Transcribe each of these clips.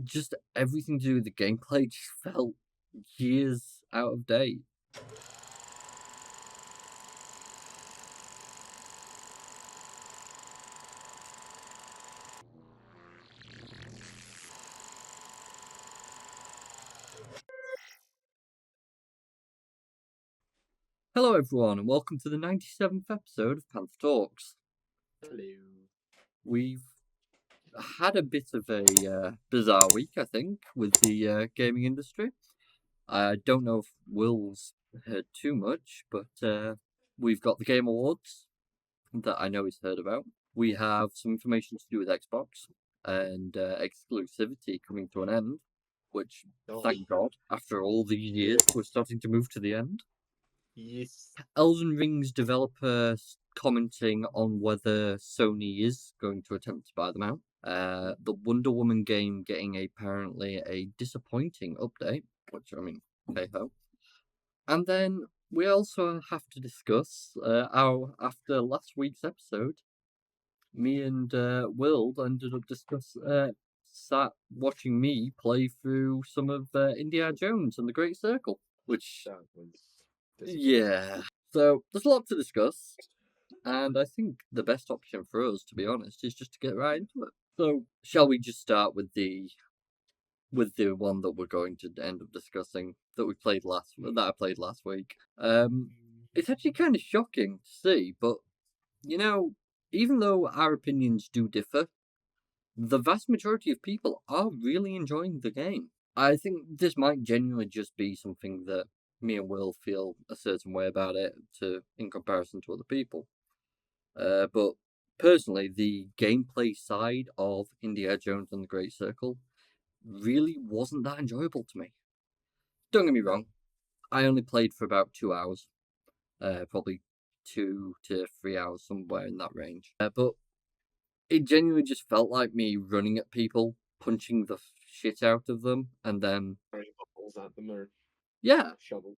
just everything to do with the gameplay just felt years out of date. Hello, everyone, and welcome to the 97th episode of PandTha Talks. Hello. We've had a bit of a bizarre week, I think, with the gaming industry. I don't know if Will's heard too much, but we've got the Game Awards that I know he's heard about. We have some information to do with Xbox and exclusivity coming to an end, which, thank God, after all these years, we're starting to move to the end. Yes. Elden Ring's developer commenting on whether Sony is going to attempt to buy them out. The Wonder Woman game getting apparently a disappointing update, which, I mean, hey ho. And then we also have to discuss how, after last week's episode, me and Will ended up sat watching me play through some of Indiana Jones and the Great Circle, which, That was yeah. So there's a lot to discuss, and I think the best option for us, to be honest, is just to get right into it. So shall we just start with the one that we're going to end up discussing that I played last week? It's actually kind of shocking to see, but you know, even though our opinions do differ, the vast majority of people are really enjoying the game. I think this might genuinely just be something that me and Will feel a certain way about it in comparison to other people. But personally, the gameplay side of Indiana Jones and the Great Circle really wasn't that enjoyable to me. Don't get me wrong, I only played for about 2 hours, probably 2 to 3 hours, somewhere in that range. But it genuinely just felt like me running at people, punching the shit out of them, and then throwing bubbles at them or yeah, shovel.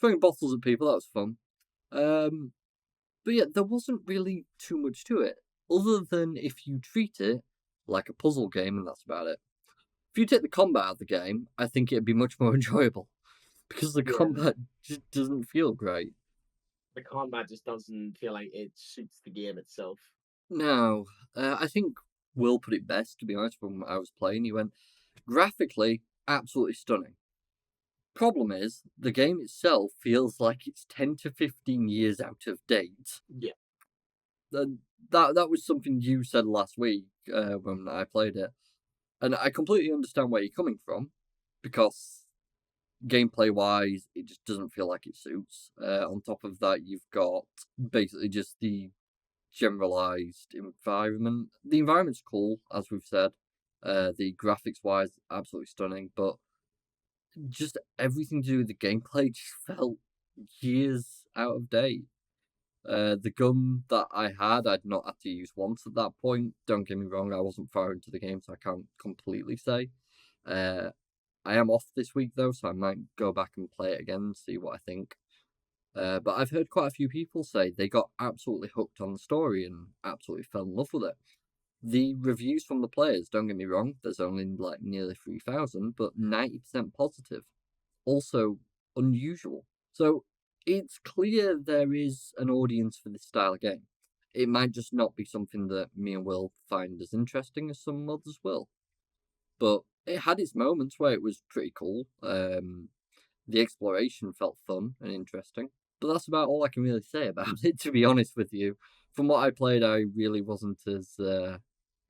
throwing bottles at people. That was fun. But yeah, there wasn't really too much to it, other than if you treat it like a puzzle game, and that's about it. If you take the combat out of the game, I think it'd be much more enjoyable, because the combat just doesn't feel great. The combat just doesn't feel like it suits the game itself. No, I think Will put it best, to be honest, when I was playing. He went, graphically, absolutely stunning. Problem is, the game itself feels like it's 10 to 15 years out of date. Yeah. That was something you said last week when I played it. And I completely understand where you're coming from, because gameplay wise, it just doesn't feel like it suits. On top of that, you've got basically just the generalized environment. The environment's cool, as we've said. The graphics wise, absolutely stunning, but just everything to do with the gameplay just felt years out of date. The gun that I had, I'd not had to use once at that point. Don't get me wrong, I wasn't far into the game, so I can't completely say. I am off this week though, so I might go back and play it again and see what I think. But I've heard quite a few people say they got absolutely hooked on the story and absolutely fell in love with it. The reviews from the players, don't get me wrong, there's only like nearly 3,000, but 90% positive. Also unusual. So it's clear there is an audience for this style of game. It might just not be something that me and Will find as interesting as some others will. But it had its moments where it was pretty cool. The exploration felt fun and interesting. But that's about all I can really say about it, to be honest with you. From what I played, I really wasn't as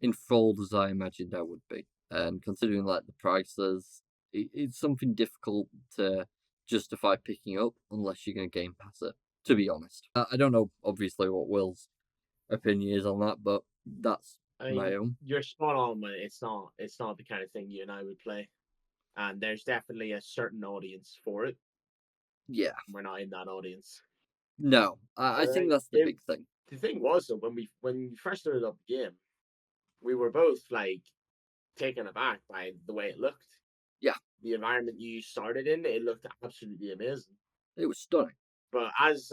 enthralled as I imagined I would be. And considering like the prices, it's something difficult to justify picking up unless you're going to Game Pass it, to be honest. I don't know, obviously, what Will's opinion is on that, but that's my own. You're spot on, but it's not the kind of thing you and I would play. And there's definitely a certain audience for it. Yeah. We're not in that audience. No, I think that's the big thing. The thing was that when we first started up the game, we were both like taken aback by the way it looked. Yeah. The environment you started in, it looked absolutely amazing. It was stunning. But as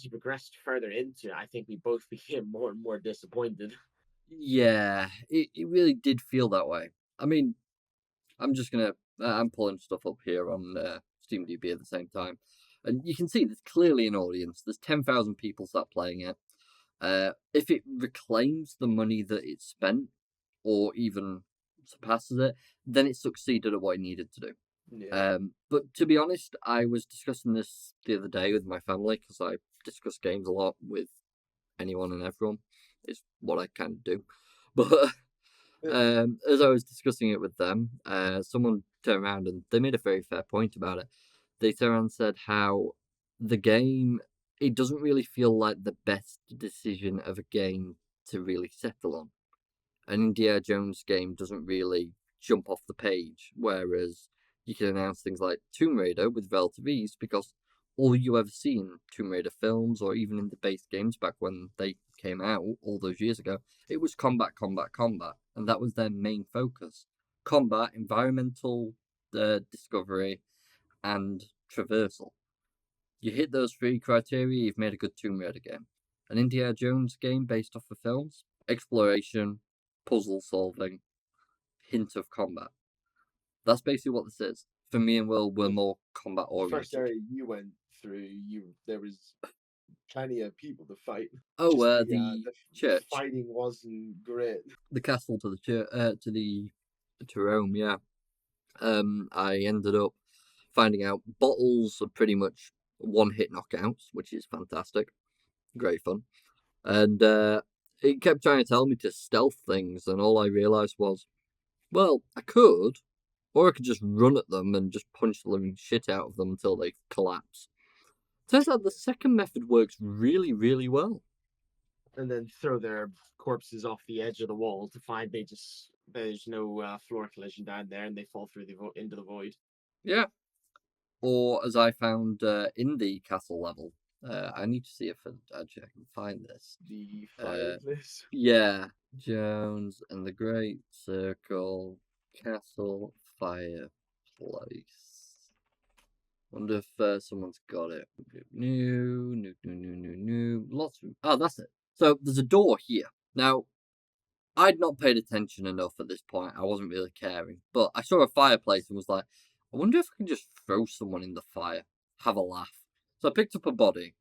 you progressed further into it, I think we both became more and more disappointed. Yeah, it really did feel that way. I mean, I'm pulling stuff up here on SteamDB at the same time, and you can see there's clearly an audience. There's 10,000 people sat playing it. If it reclaims the money that it spent, or even surpasses it, then it succeeded at what it needed to do. Yeah. But to be honest, I was discussing this the other day with my family, because I discuss games a lot with anyone and everyone. It's what I kind of do. But as I was discussing it with them, someone turned around and they made a very fair point about it. They turned around and said how the game, it doesn't really feel like the best decision of a game to really settle on. An Indiana Jones game doesn't really jump off the page, whereas you can announce things like Tomb Raider with relative ease, because all you ever see in Tomb Raider films, or even in the base games back when they came out all those years ago, it was combat, combat, combat, and that was their main focus. Combat, environmental discovery, and traversal. You hit those three criteria, you've made a good Tomb Raider game. An Indiana Jones game based off the films, exploration, puzzle solving, hint of combat. That's basically what this is. For me and Will, we're more combat The first oriented. area you went through, there was plenty of people to fight. Oh, Just the the church, fighting wasn't great. the castle to the church, to Rome. Yeah. I ended up finding out bottles are pretty much one-hit knockouts, which is fantastic, great fun. And it kept trying to tell me to stealth things, and all I realised was, well, I could, or I could just run at them and just punch the living shit out of them until they collapse. Turns out the second method works really, really well. And then throw their corpses off the edge of the wall to find there's no floor collision down there, and they fall through into the void. Yeah. Or as I found in the castle level, I need to see if actually I can find this. The fireplace. Yeah, Jones and the Great Circle Castle Fireplace. Wonder if someone's got it. New. Lots of. Oh, that's it. So there's a door here. Now, I'd not paid attention enough at this point. I wasn't really caring. But I saw a fireplace and was like, I wonder if I can just throw someone in the fire. Have a laugh. So I picked up a body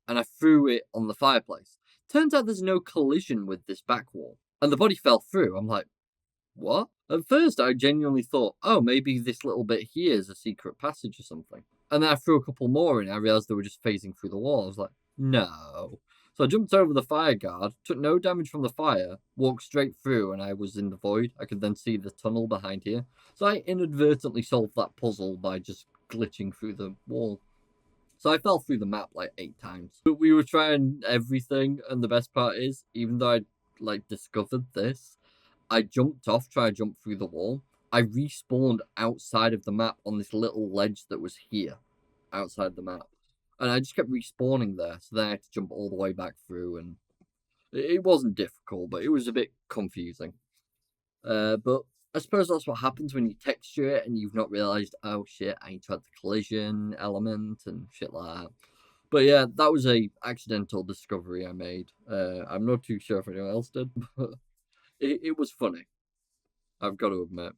and I threw it on the fireplace. Turns out there's no collision with this back wall. And the body fell through. I'm like, what? At first, I genuinely thought, oh, maybe this little bit here is a secret passage or something. And then I threw a couple more in, and I realised they were just phasing through the wall. I was like, no. So I jumped over the fire guard, took no damage from the fire, walked straight through, and I was in the void. I could then see the tunnel behind here. So I inadvertently solved that puzzle by just glitching through the wall. So I fell through the map like 8 times. But we were trying everything, and the best part is, even though I discovered this, I jumped off, tried to jump through the wall. I respawned outside of the map on this little ledge that was here, outside the map. And I just kept respawning there, so then I had to jump all the way back through, and it wasn't difficult, but it was a bit confusing. But I suppose that's what happens when you texture it and you've not realised, oh shit, I need to add the collision element and shit like that. But yeah, that was a accidental discovery I made. I'm not too sure if anyone else did, but it was funny. I've got to admit.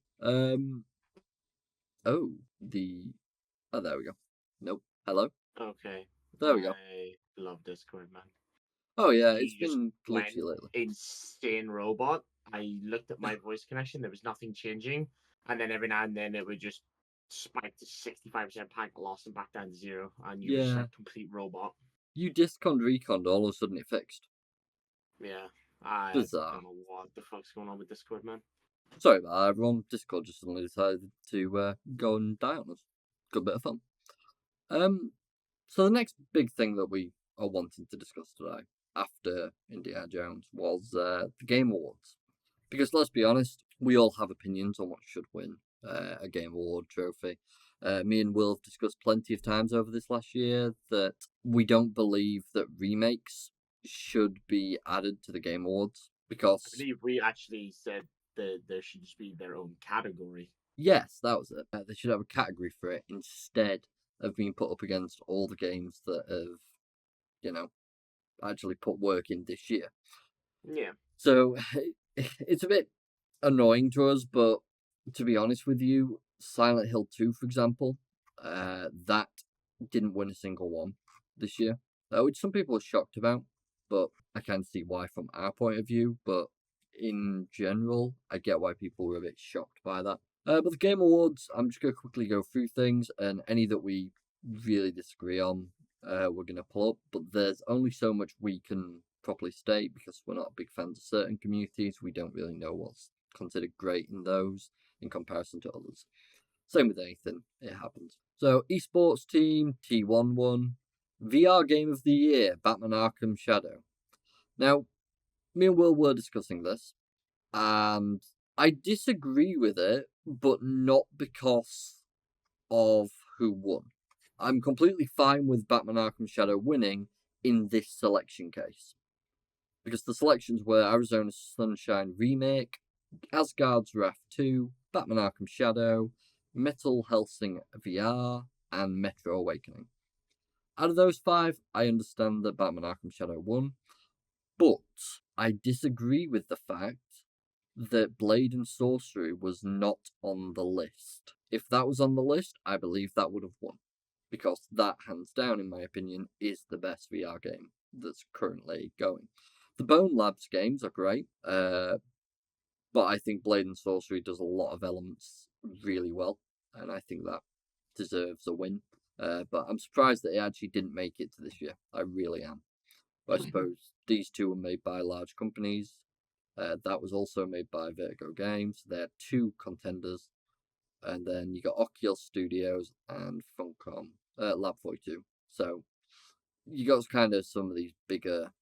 Oh, there we go. Nope. Hello? Okay. There we go. I love Discord, man. Oh yeah, You it's just been went glitchy lately. insane robot. I looked at my voice connection, there was nothing changing. And then every now and then it would just spike to 65% packet loss and back down to 0. And you were just Yeah. a complete robot. You disconned reconned, all of a sudden it fixed. Yeah. I Bizarre. don't know what the fuck's going on with Discord, man. Sorry about that, everyone. Discord just suddenly decided to go and die on us. Good bit of fun. So the next big thing that we are wanting to discuss today, after Indiana Jones, was the Game Awards. Because let's be honest, we all have opinions on what should win a Game Award trophy. Me and Will have discussed plenty of times over this last year that we don't believe that remakes should be added to the Game Awards, because I believe we actually said that there should just be their own category. yes, that was it. They should have a category for it instead of being put up against all the games that have, actually put work in this year. Yeah. So it's a bit annoying to us, but To be honest with you, Silent Hill 2, for example, that didn't win a single one this year, which some people are shocked about, but I can see why from our point of view. But in general, I get why people were a bit shocked by that. But the Game Awards, I'm just going to quickly go through things, and any that we really disagree on, we're going to pull up. But there's only so much we can properly state because we're not big fans of certain communities. We don't really know what's considered great in those in comparison to others. Same with anything, it happens. So, esports team, T1 won. VR game of the year, Batman Arkham Shadow. Now, me and Will were discussing this, and I disagree with it, but not because of who won. I'm completely fine with Batman Arkham Shadow winning in this selection case. Because the selections were Arizona Sunshine Remake, Asgard's Wrath 2, Batman Arkham Shadow, Metal Hellsing VR, and Metro Awakening. Out of those 5, I understand that Batman Arkham Shadow won, but I disagree with the fact that Blade and Sorcery was not on the list. If that was on the list, I believe that would have won. Because that, hands down, in my opinion, is the best VR game that's currently going. The Bone Labs games are great, but I think Blade and Sorcery does a lot of elements really well, and I think that deserves a win. But I'm surprised that it actually didn't make it to this year. I really am. But I suppose these two were made by large companies. That was also made by Vertigo Games. They're 2 contenders. And then you got Oculus Studios and Funcom, Lab 42. So you got kind of some of these bigger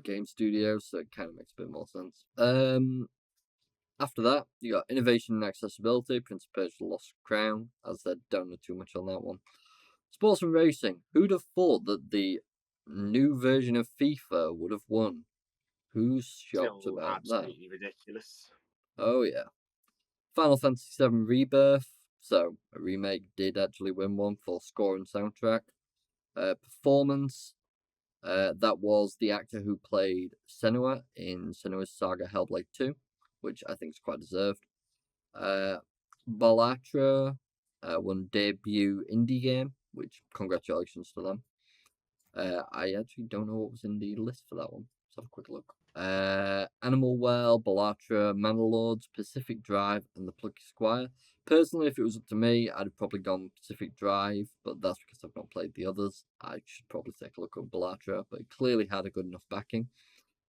game studios, so it kind of makes a bit more sense. After that, you got Innovation and Accessibility, Prince of Persia: Lost Crown. As I said, don't know too much on that one. Sports and Racing. Who'd have thought that the new version of FIFA would have won? Who's shocked Still about that? absolutely ridiculous. Oh yeah. Final Fantasy VII Rebirth. So a remake did actually win one for score and soundtrack. Performance. That was the actor who played Senua in Senua's Saga Hellblade 2, which I think is quite deserved. Ballatra won debut indie game, which congratulations to them. I actually don't know what was in the list for that one. Let's have a quick look. Animal Well, Ballatra, Manalords, Pacific Drive, and The Plucky Squire. Personally, if it was up to me, I'd have probably gone Pacific Drive, but that's because I've not played the others. I should probably take a look at Ballatra, but it clearly had a good enough backing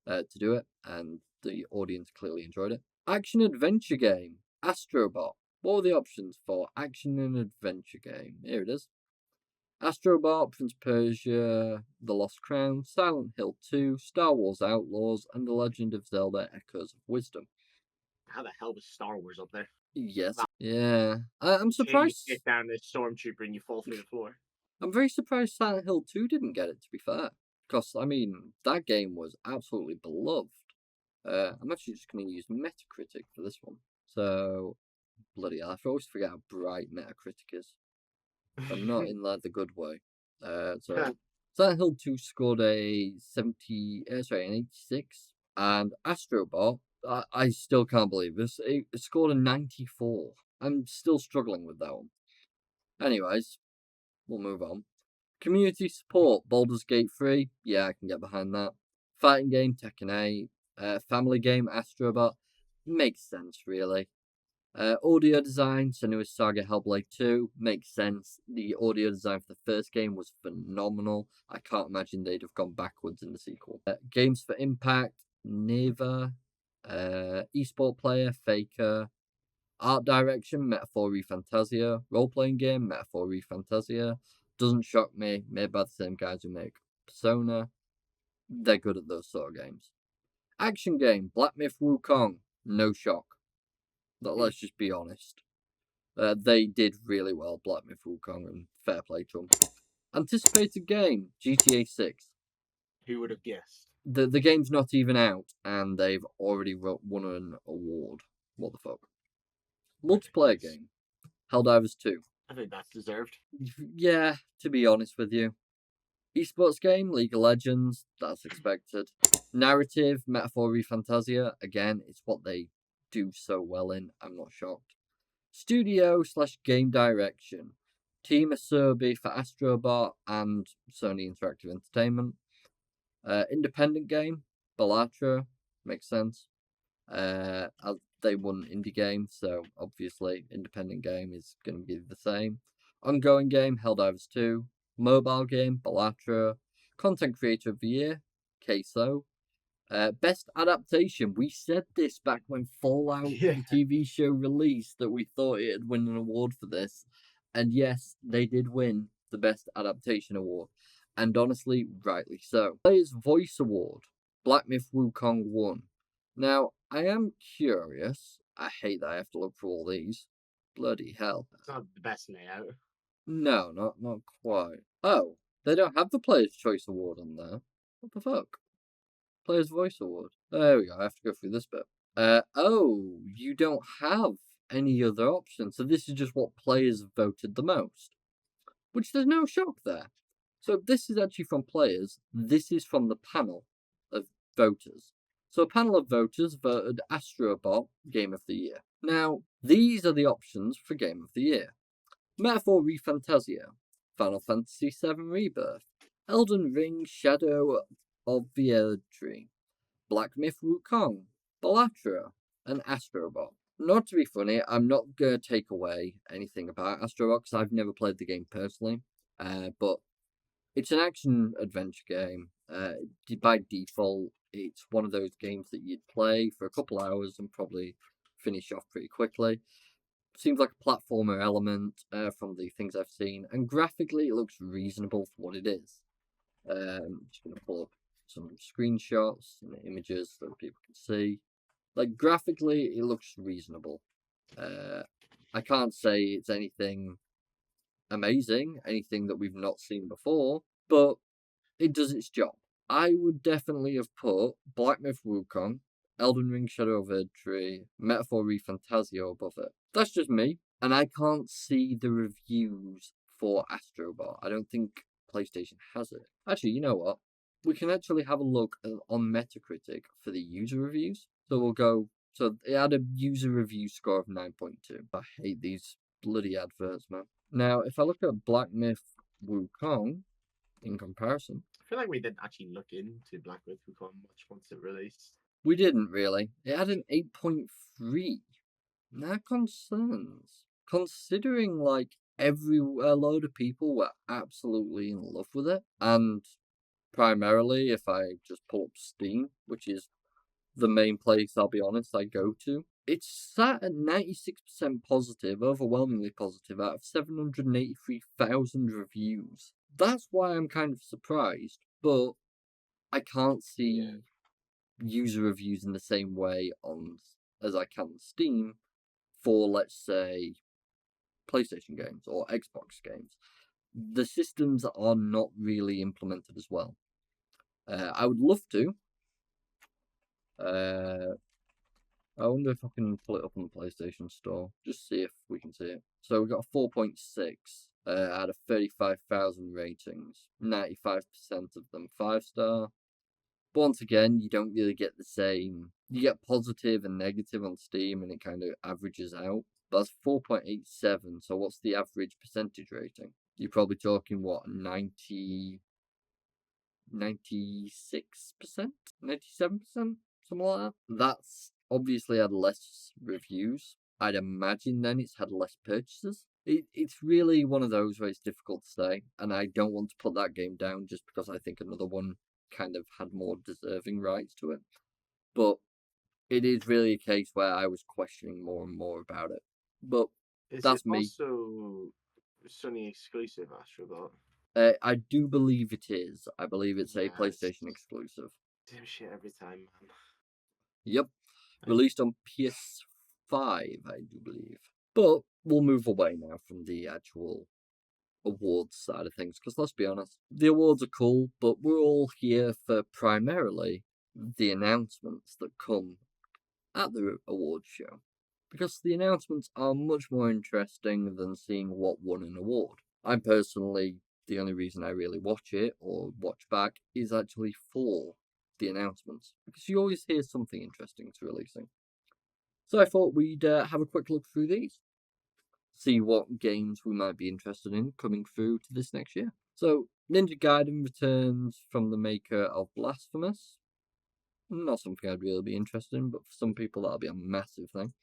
to do it, and the audience clearly enjoyed it. Action adventure game, Astrobot. What were the options for action and adventure game? Here it is. Astrobot, Prince of Persia, The Lost Crown, Silent Hill 2, Star Wars Outlaws, and The Legend of Zelda: Echoes of Wisdom. How the hell was Star Wars up there? Yes, yeah. I'm You surprised. get down the stormtrooper and you fall through the floor. I'm very surprised Silent Hill 2 didn't get it, to be fair. Because, I mean, that game was absolutely beloved. I'm actually just going to use Metacritic for this one. So, bloody hell, I always forget how bright Metacritic is. I'm not in like the good way. So Silent Hill 2 scored an 86, and Astrobot, I still can't believe this. It scored a 94. I'm still struggling with that one. Anyways, we'll move on. Community support, Baldur's Gate 3. Yeah, I can get behind that. Fighting game, Tekken 8. Family game, Astrobot. Makes sense, really. Audio design, Senua's Saga Hellblade 2, makes sense. The audio design for the first game was phenomenal. I can't imagine they'd have gone backwards in the sequel. Games for Impact, Neva, Esport Player, Faker, Art Direction, Metaphor Fantasia, Role-Playing Game, Metaphor Fantasia. Doesn't shock me, made by the same guys who make Persona. They're good at those sort of games. Action game, Black Myth Wukong, no shock. Let's just be honest. They did really well, Black Myth Wukong, and fair play to them. Anticipated game, GTA 6. Who would have guessed? The game's not even out, and they've already won an award. What the fuck? Multiplayer game, Helldivers 2. I think that's deserved. Yeah, to be honest with you. Esports game, League of Legends, that's expected. Narrative, Metaphor Fantasia, again, it's what they do so well in. I'm not shocked. Studio/game direction. Team Acerbi for Astrobot and Sony Interactive Entertainment. Independent game, Ballatra, makes sense. They won indie game, so obviously independent game is going to be the same. Ongoing game, Helldivers 2. Mobile game, Ballatra. Content Creator of the Year, Queso. Best adaptation. We said this back when Fallout, the TV show, released, that we thought it'd win an award for this. And yes, they did win the Best Adaptation Award. And honestly, rightly so. Player's Voice Award. Black Myth Wukong won. Now, I am curious. I hate that I have to look for all these. Bloody hell. It's not the best layout. No, not quite. Oh, they don't have the Player's Choice Award on there. What the fuck? Player's Voice Award. There we go. I have to go through this bit. Oh, you don't have any other options. So this is just what players voted the most. Which there's no shock there. So this is actually from players. This is from the panel of voters. So a panel of voters voted Astrobot Game of the Year. Now, these are the options for Game of the Year. Metaphor ReFantazio, Final Fantasy VII Rebirth, Elden Ring Shadow of the Erdtree, Black Myth Wukong, Ballatra, and Astrobot. Not to be funny, I'm not going to take away anything about Astrobot because I've never played the game personally, but it's an action-adventure game. By default, it's one of those games that you'd play for a couple hours and probably finish off pretty quickly. Seems like a platformer element from the things I've seen, and graphically it looks reasonable for what it is. Just going to pull up some screenshots and images so people can see. Like, graphically, it looks reasonable. I can't say it's anything amazing, anything that we've not seen before, but it does its job. I would definitely have put Black Myth Wukong, Elden Ring Shadow of Erdtree, Metaphor ReFantazio above it. That's just me, and I can't see the reviews for Astrobot. I don't think PlayStation has it. Actually, you know what? We can actually have a look on Metacritic for the user reviews. So we'll go. So it had a user review score of 9.2. I hate these bloody adverts, man. Now, if I look at Black Myth Wukong in comparison, I feel like we didn't actually look into Black Myth Wukong much once it released. we didn't really. It had an 8.3. That concerns. Considering, like, a load of people were absolutely in love with it, and primarily, if I just pull up Steam, which is the main place, I'll be honest, I go to, it's sat at 96% positive, overwhelmingly positive, out of 783,000 reviews. That's why I'm kind of surprised, but I can't see user reviews in the same way as I can on Steam for, let's say, PlayStation games or Xbox games. The systems are not really implemented as well. I would love to. I wonder if I can pull it up on the PlayStation Store. Just see if we can see it. So we got a 4.6 out of 35,000 ratings. 95% of them 5-star. But once again, you don't really get the same. You get positive and negative on Steam, and it kind of averages out. That's 4.87. So what's the average percentage rating? You're probably talking, what, 96%? 97%? Something like that? That's obviously had less reviews. I'd imagine then it's had less purchases. It's really one of those where it's difficult to say, and I don't want to put that game down just because I think another one kind of had more deserving rights to it. But it is really a case where I was questioning more and more about it. But that's me. Is it also Sony exclusive, Astrobot? I do believe it is. I believe it's a PlayStation exclusive. Same shit every time, man. Yep. Released on PS5, I do believe. But we'll move away now from the actual awards side of things, because let's be honest, the awards are cool, but we're all here for primarily the announcements that come at the awards show. Because the announcements are much more interesting than seeing what won an award. I'm personally, the only reason I really watch it or watch back is actually for the announcements, because you always hear something interesting to releasing. So I thought we'd have a quick look through these, see what games we might be interested in coming through to this next year. So, Ninja Gaiden returns from the maker of Blasphemous. Not something I'd really be interested in, but for some people that'll be a massive thing.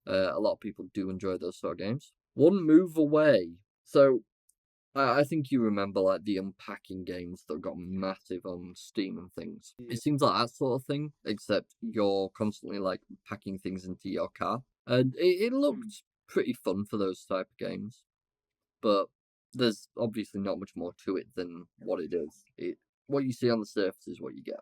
A lot of people do enjoy those sort of games. One Move Away. So, I think you remember like the unpacking games that got massive on Steam and things. Yeah. It seems like that sort of thing, except you're constantly like packing things into your car. And it looked pretty fun for those type of games. But there's obviously not much more to it than what it is. What you see on the surface is what you get.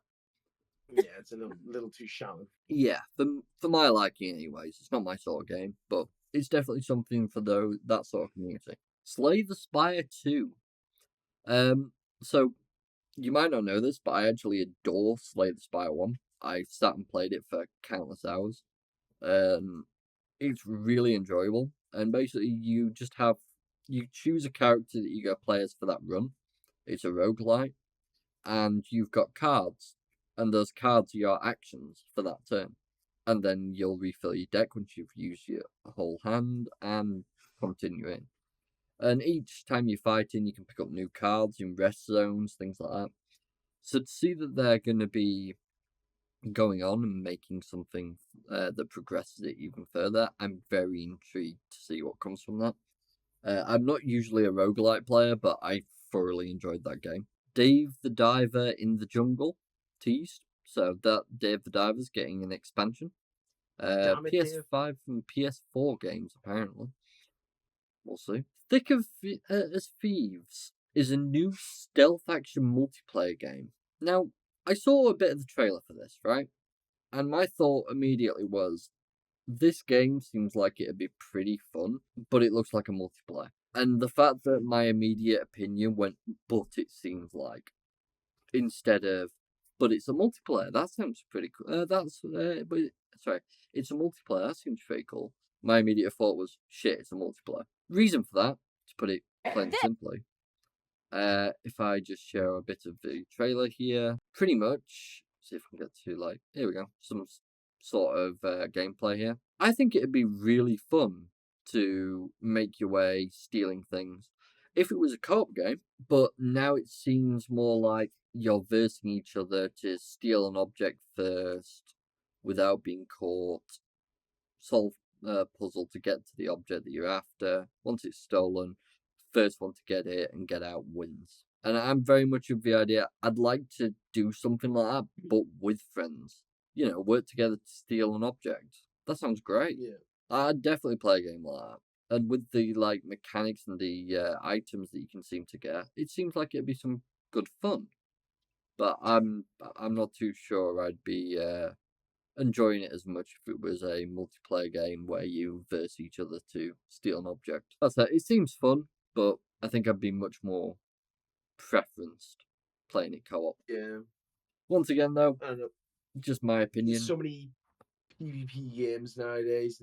Yeah, it's a little too shallow. Yeah, for my liking anyways. It's not my sort of game, but it's definitely something for that sort of community. Slay the Spire 2. So you might not know this, but I actually adore Slay the Spire 1. I sat and played it for countless hours. It's really enjoyable, and basically you choose a character that you go play as for that run. It's a roguelite, and you've got cards, and those cards are your actions for that turn. And then you'll refill your deck once you've used your whole hand and continue in. And each time you're fighting, you can pick up new cards in rest zones, things like that. So to see that they're going to be going on and making something that progresses it even further, I'm very intrigued to see what comes from that. I'm not usually a roguelite player, but I thoroughly enjoyed that game. Dave the Diver in the Jungle teased, so that Dave the Diver's getting an expansion. Damn it, Dave. PS5 and PS4 games, apparently. We'll see. Thick as Thieves is a new stealth action multiplayer game. Now, I saw a bit of the trailer for this, right? And my thought immediately was, this game seems like it'd be pretty fun, but it looks like a multiplayer. And the fact that my immediate opinion went, but it seems like, instead of, but it's a multiplayer. That sounds pretty cool. It's a multiplayer. That seems pretty cool. My immediate thought was, shit, it's a multiplayer. Reason for that, to put it plain and simply, if I just share a bit of the trailer here, pretty much, see if I can get to here we go, some sort of gameplay here. I think it'd be really fun to make your way stealing things if it was a co-op game, but now it seems more like you're versing each other to steal an object first without being caught, solve a puzzle to get to the object that you're after. Once it's stolen, first one to get it and get out wins. And I'm very much of the idea, I'd like to do something like that, but with friends. Work together to steal an object. That sounds great. Yeah. I'd definitely play a game like that. And with the mechanics and the items that you can seem to get, it seems like it'd be some good fun. But I'm not too sure I'd be enjoying it as much if it was a multiplayer game where you verse each other to steal an object. That's it. It seems fun, but I think I'd be much more preferenced playing it co-op. Yeah. Once again, though, I don't know. just my opinion. There's so many PvP games nowadays.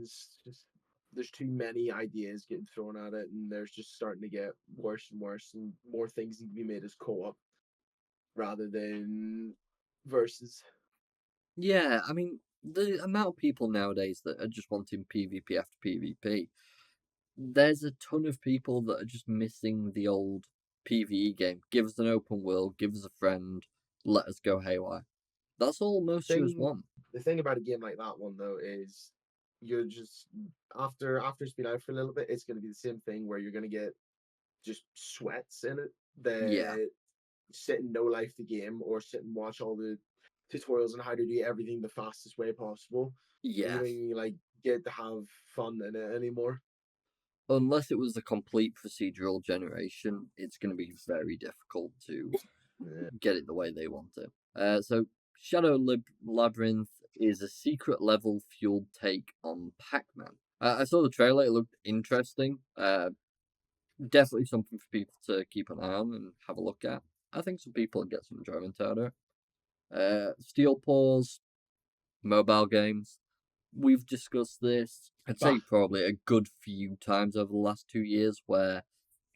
There's too many ideas getting thrown at it, and there's just starting to get worse and worse, and more things need to be made as co-op rather than versus. Yeah, I mean, the amount of people nowadays that are just wanting PvP after PvP, there's a ton of people that are just missing the old PvE game. Give us an open world, give us a friend, let us go haywire. That's all most of us want. The thing about a game like that one though is you're just after it's been out for a little bit, it's going to be the same thing where you're going to get just sweats in it that sit and no life the game or sit and watch all the tutorials on how to do everything the fastest way possible. Yeah. You don't even get to have fun in it anymore. Unless it was a complete procedural generation, it's going to be very difficult to get it the way they want it. So Shadow Labyrinth is a secret level fueled take on Pac-Man. I saw the trailer, it looked interesting. Definitely something for people to keep an eye on and have a look at. I think some people will get some enjoyment out of it. Steel Paws, mobile games. We've discussed this, I'd say probably a good few times over the last 2 years, where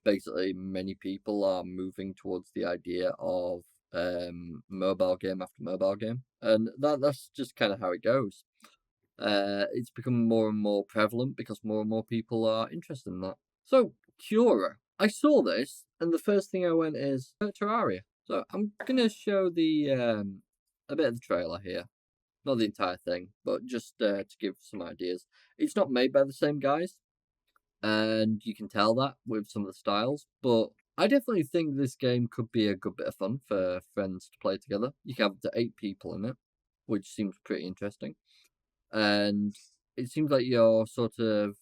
basically many people are moving towards the idea of mobile game after mobile game, and that's just kind of how it goes. It's becoming more and more prevalent because more and more people are interested in that. So, Cura. I saw this, and the first thing I went is Terraria. So I'm gonna show the a bit of the trailer here. Not the entire thing, but just to give some ideas. It's not made by the same guys, and you can tell that with some of the styles, but I definitely think this game could be a good bit of fun for friends to play together. You can have up to 8 people in it, which seems pretty interesting. And it seems like you're sort of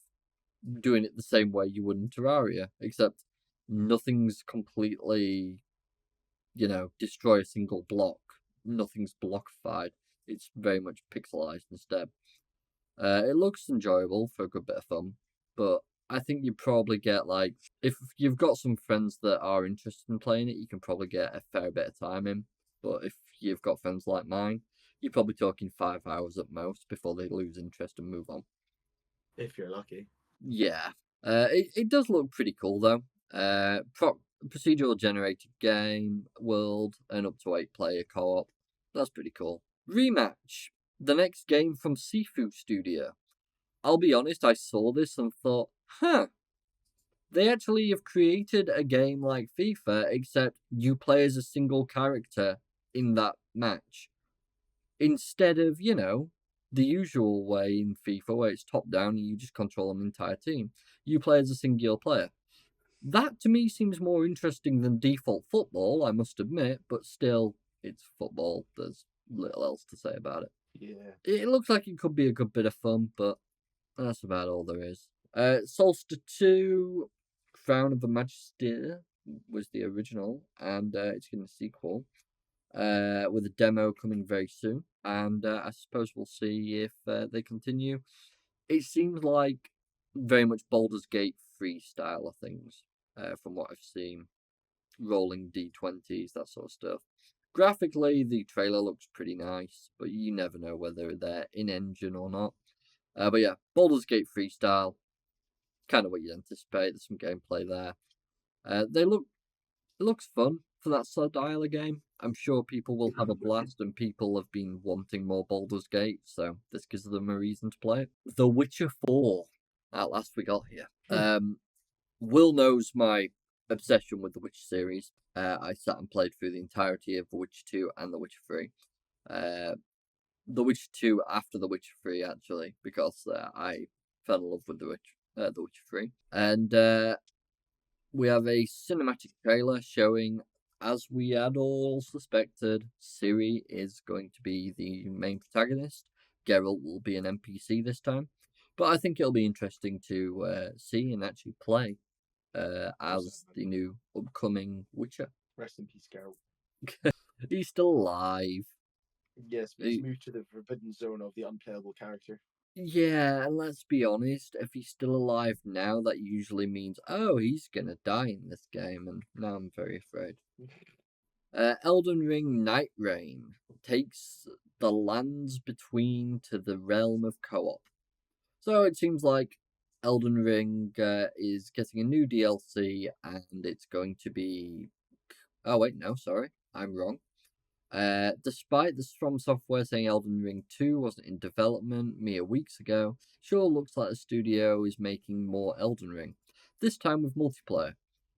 doing it the same way you would in Terraria, except nothing's completely, destroy a single block. Nothing's blockified. It's very much pixelized instead. It looks enjoyable for a good bit of fun, but I think you probably get if you've got some friends that are interested in playing it, you can probably get a fair bit of time in. But if you've got friends like mine, you're probably talking 5 hours at most before they lose interest and move on. If you're lucky. Yeah. It does look pretty cool though. Procedural generated game, world, and up to 8-player co-op. That's pretty cool. Rematch, the next game from Sifu Studio. I'll be honest, I saw this and thought, they actually have created a game like FIFA, except you play as a single character in that match. Instead of, the usual way in FIFA where it's top down and you just control an entire team. You play as a singular player. That to me seems more interesting than default football, I must admit, but still, it's football. There's little else to say about it. Yeah. It looks like it could be a good bit of fun, but that's about all there is. Solstice 2, Crown of the Magister was the original, and it's getting a sequel. With a demo coming very soon, and I suppose we'll see if they continue. It seems like very much Baldur's Gate 3 style of things, from what I've seen. Rolling D20s, that sort of stuff. Graphically, the trailer looks pretty nice, but you never know whether they're in-engine or not. But yeah, Baldur's Gate 3 style, kind of what you'd anticipate. There's some gameplay there. It looks fun for that style of game. I'm sure people will have a blast, and people have been wanting more Baldur's Gate, so this gives them a reason to play it. The Witcher 4, at last we got here. Will knows my obsession with the Witcher series. I sat and played through the entirety of The Witcher 2 and The Witcher 3. The Witcher 2 after The Witcher 3, actually, because I fell in love with The Witcher 3. And we have a cinematic trailer showing, as we had all suspected, Ciri is going to be the main protagonist. Geralt will be an NPC this time. But I think it'll be interesting to see and actually play as the new upcoming Witcher. Rest in peace, Geralt. He's still alive. Yes, but he's moved to the forbidden zone of the unplayable character. Yeah, and let's be honest, if he's still alive now, that usually means, he's gonna die in this game, and now I'm very afraid. Elden Ring Night Reign takes the lands between to the realm of co-op. So it seems like Elden Ring is getting a new DLC, and it's going to be... Oh wait, no, sorry, I'm wrong. Despite the FromSoftware saying Elden Ring 2 wasn't in development mere weeks ago, sure looks like the studio is making more Elden Ring, this time with multiplayer.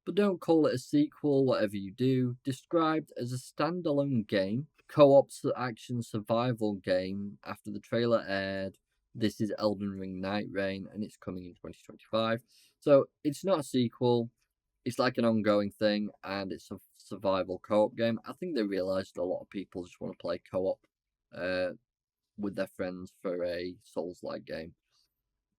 But don't call it a sequel, whatever you do. Described as a standalone game, co-op action survival game after the trailer aired. This is Elden Ring Night Reign, and it's coming in 2025. So it's not a sequel. It's like an ongoing thing, and it's a survival co-op game. I think they realised a lot of people just want to play co-op with their friends for a Souls-like game.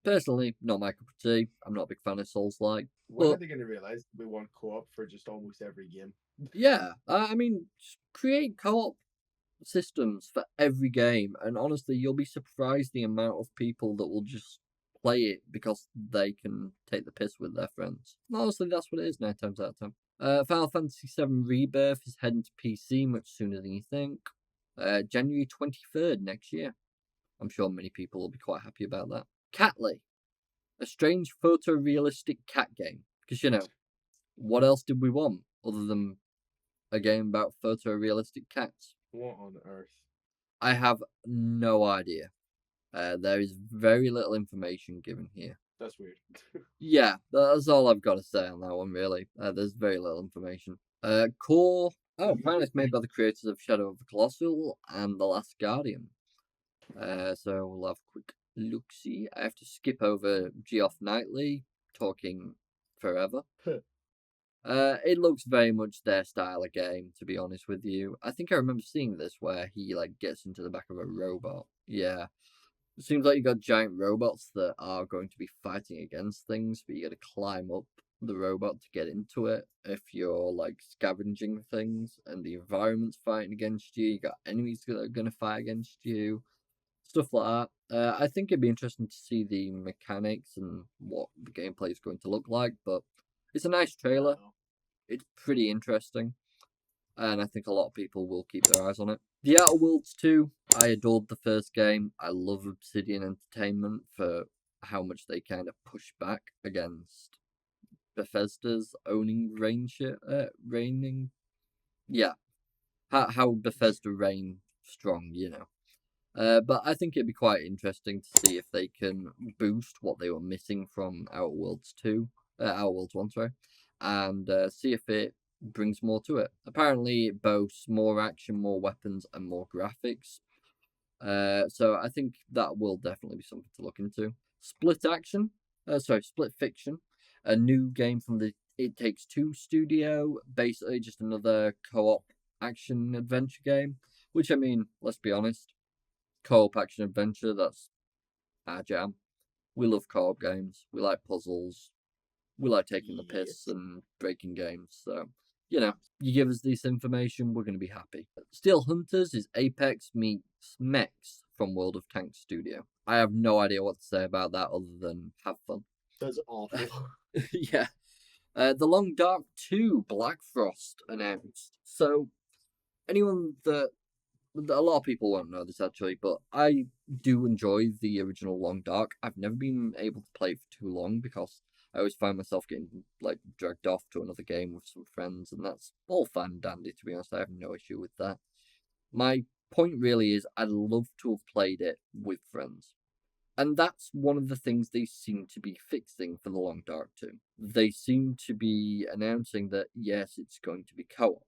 Personally, not my cup of tea. I'm not a big fan of Souls-like. When are they going to realise we want co-op for just almost every game? Yeah, I mean, just create co-op systems for every game, and honestly, you'll be surprised the amount of people that will just play it because they can take the piss with their friends. And honestly, that's what it is 9 times out of 10. Final Fantasy VII Rebirth is heading to PC much sooner than you think. January 23rd next year. I'm sure many people will be quite happy about that. Catly, a strange photorealistic cat game. Because, what else did we want other than a game about photorealistic cats? What on earth? I have no idea. There is very little information given here. That's weird. Yeah, that's all I've got to say on that one, really. There's very little information. Core. Oh, apparently it's made by the creators of Shadow of the Colossus and The Last Guardian. So we'll have a quick look-see. I have to skip over Geoff Knightley talking forever. It looks very much their style of game, to be honest with you. I think I remember seeing this where he gets into the back of a robot. Yeah. It seems like you got giant robots that are going to be fighting against things, but you gotta climb up the robot to get into it if you're scavenging things and the environment's fighting against you. You got enemies that are gonna fight against you. Stuff like that. I think it'd be interesting to see the mechanics and what the gameplay is going to look like, but it's a nice trailer. It's pretty interesting, and I think a lot of people will keep their eyes on it. The Outer Worlds 2, I adored the first game. I love Obsidian Entertainment for how much they kind of push back against Bethesda's reigning. Yeah, how Bethesda reign strong, But I think it'd be quite interesting to see if they can boost what they were missing from Outer Worlds 1, sorry, and see if it brings more to it. Apparently, it boasts more action, more weapons, and more graphics. So I think that will definitely be something to look into. Split Fiction, a new game from the It Takes Two studio, basically just another co-op action adventure game. Which, I mean, let's be honest, co-op action adventure, that's our jam. We love co-op games. We like puzzles. We like taking the piss and breaking games. So, you give us this information, we're going to be happy. Steel Hunters is Apex meets Mechs from World of Tanks Studio. I have no idea what to say about that other than have fun. That's awful. Yeah. The Long Dark 2 Black Frost announced. So, anyone that a lot of people won't know this actually, but I do enjoy the original Long Dark. I've never been able to play it for too long because I always find myself getting dragged off to another game with some friends, and that's all fine and dandy, to be honest. I have no issue with that. My point really is I'd love to have played it with friends. And that's one of the things they seem to be fixing for the Long Dark 2. They seem to be announcing that, yes, it's going to be co-op.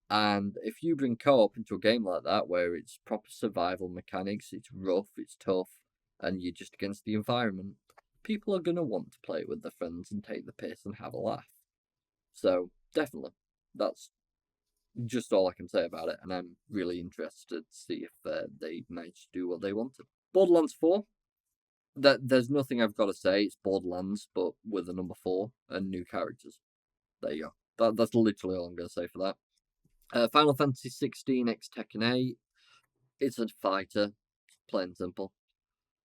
And if you bring co-op into a game like that, where it's proper survival mechanics, it's rough, it's tough, and you're just against the environment, people are going to want to play it with their friends and take the piss and have a laugh. So, definitely. That's just all I can say about it, and I'm really interested to see if they manage to do what they wanted. Borderlands 4. There's nothing I've got to say. It's Borderlands, but with a number 4 and new characters. There you go. That's literally all I'm going to say for that. Final Fantasy 16 X Tekken 8. It's a fighter. Plain and simple.